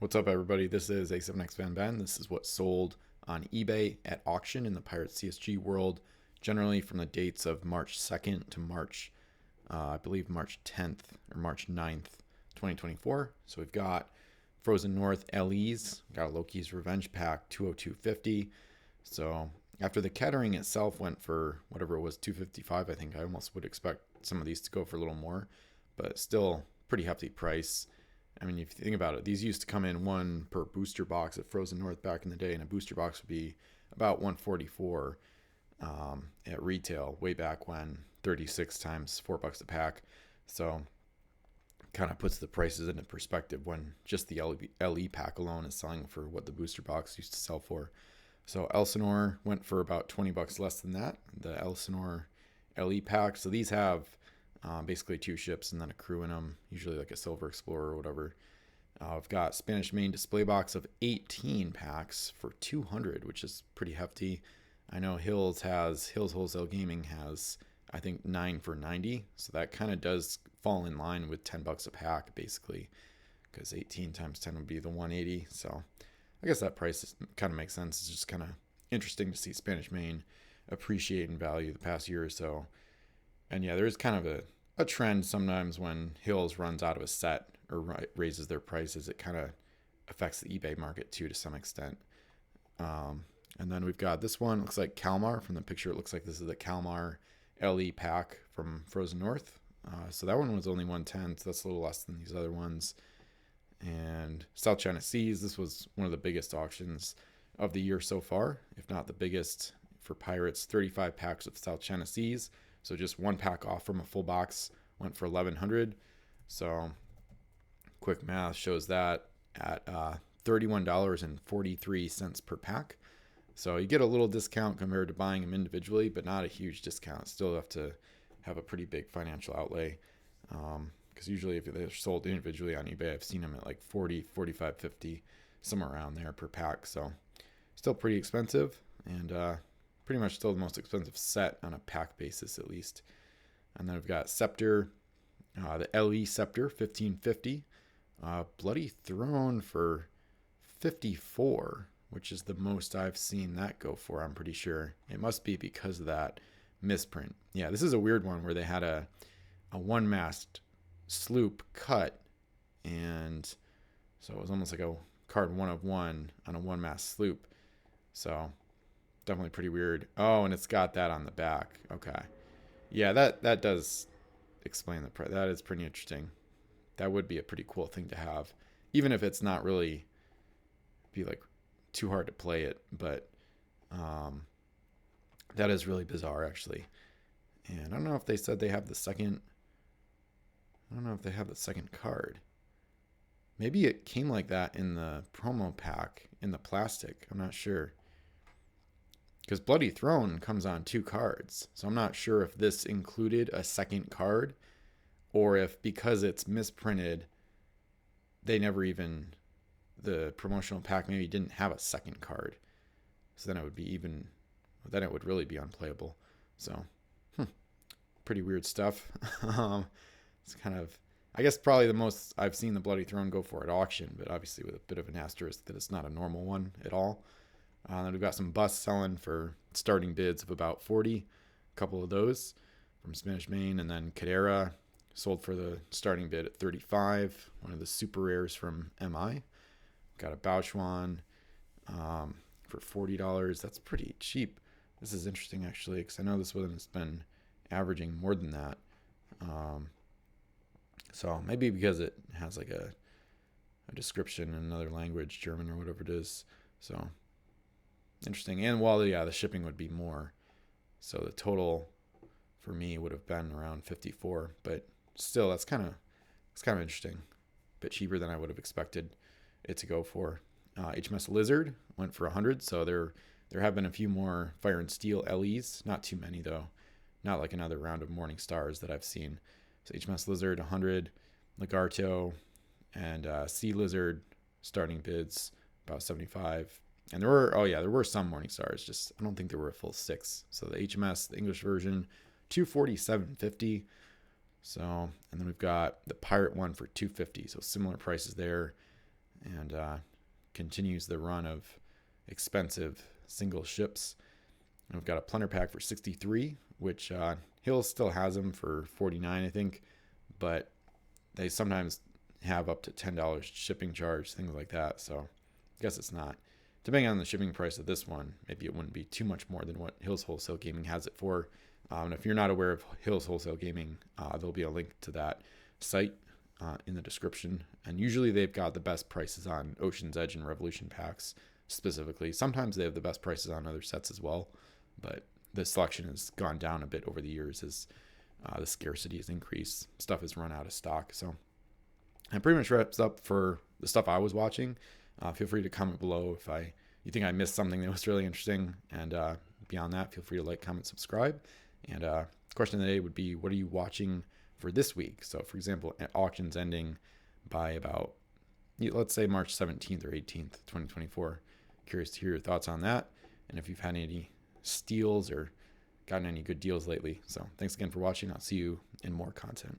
What's up, everybody? This is A7X Van Ben. This is what sold on eBay at auction in the Pirate CSG world, generally from the dates of March 2nd to March, I believe March 10th or March 9th, 2024. So we've got Frozen North LEs, got a Loki's Revenge Pack 202.50. So after the Kettering itself went for whatever it was, 255, I think I almost would expect some of these to go for a little more, but still pretty hefty price. I mean, if you think about it, these used to come in one per booster box at Frozen North back in the day, and a booster box would be about 144 at retail way back when, 36 times $4 a pack. So kind of puts the prices into perspective when just the LE pack alone is selling for what the booster box used to sell for. So Elsinore went for about $20 less than that, the Elsinore LE pack. So these have basically two ships and then a crew in them, usually like a Silver Explorer or whatever. I've got Spanish Main display box of 18 packs for 200, which is pretty hefty. I know Hills Wholesale Gaming has, I think, 9 for 90. So that kind of does fall in line with $10 a pack, basically, because 18 times 10 would be the 180. So I guess that price kind of makes sense. It's just kind of interesting to see Spanish Main appreciate in value the past year or so. And yeah, there's kind of a trend sometimes when Hills runs out of a set or raises their prices, it kind of affects the eBay market too to some extent. And then we've got this one, looks like Kalmar. From the picture, it looks like this is the Kalmar LE pack from Frozen North. So that one was only 110, so that's a little less than these other ones. And South China Seas, this was one of the biggest auctions of the year so far, if not the biggest for Pirates. 35 packs of South China Seas. So just one pack off from a full box went for 1,100. So quick math shows that at $31.43 per pack. So you get a little discount compared to buying them individually, but not a huge discount. Still have to have a pretty big financial outlay. Because usually if they're sold individually on eBay, I've seen them at like 40, 45, 50, somewhere around there per pack. So still pretty expensive, and pretty much still the most expensive set on a pack basis at least. And then we've got Scepter, the LE Scepter 1550, Bloody Throne for 54, which is the most I've seen that go for. I'm pretty sure it must be because of that misprint. Yeah, this is a weird one where they had a one mast sloop cut, and so it was almost like a card 1 of 1 on a one mast sloop. So definitely pretty weird. Oh, and it's got that on the back. Okay. Yeah, that does explain the price. That is pretty interesting. That would be a pretty cool thing to have, even if it's not really be like too hard to play it. But that is really bizarre, actually. And I don't know if they said they have the second. I don't know if they have the second card. Maybe it came like that in the promo pack in the plastic. I'm not sure. Because Bloody Throne comes on 2 cards. So I'm not sure if this included a second card, or if because it's misprinted, they never even, the promotional pack maybe didn't have a second card. So then it would be even, then it would really be unplayable. So, pretty weird stuff. It's kind of, I guess probably the most I've seen the Bloody Throne go for at auction, but obviously with a bit of an asterisk that it's not a normal one at all. Then we've got some busts selling for starting bids of about 40. A couple of those from Spanish Main, and then Cadera sold for the starting bid at 35. One of the super rares from MI. Got a Bauchuan for $40. That's pretty cheap. This is interesting actually, because I know this one has been averaging more than that. So maybe because it has like a description in another language, German or whatever it is. So interesting. And while the shipping would be more, so the total for me would have been around 54, but still it's kind of interesting. A bit cheaper than I would have expected it to go for. HMS Lizard went for 100, so there have been a few more Fire and Steel LEs, not too many though, not like another round of Morning Stars that I've seen. So HMS Lizard 100, Lagarto, and Sea Lizard starting bids about 75. And there were some Morning Stars, just I don't think there were a full 6. So the HMS, the English version, 247.50. So, and then we've got the Pirate one for 250. So similar prices there. and continues the run of expensive single ships. And we've got a plunder pack for 63, which Hills still has them for 49, I think, but they sometimes have up to $10 shipping charge, things like that. So I guess it's not. Depending on the shipping price of this one, maybe it wouldn't be too much more than what Hills Wholesale Gaming has it for. And if you're not aware of Hills Wholesale Gaming, there'll be a link to that site in the description. And usually they've got the best prices on Ocean's Edge and Revolution packs specifically. Sometimes they have the best prices on other sets as well, but the selection has gone down a bit over the years as the scarcity has increased. Stuff has run out of stock. So that pretty much wraps up for the stuff I was watching. Feel free to comment below if you think I missed something that was really interesting. And beyond that, feel free to like, comment, subscribe. And question of the day would be, what are you watching for this week? So, for example, auctions ending by about, let's say March 17th or 18th, 2024. Curious to hear your thoughts on that. And if you've had any steals or gotten any good deals lately. So thanks again for watching. I'll see you in more content.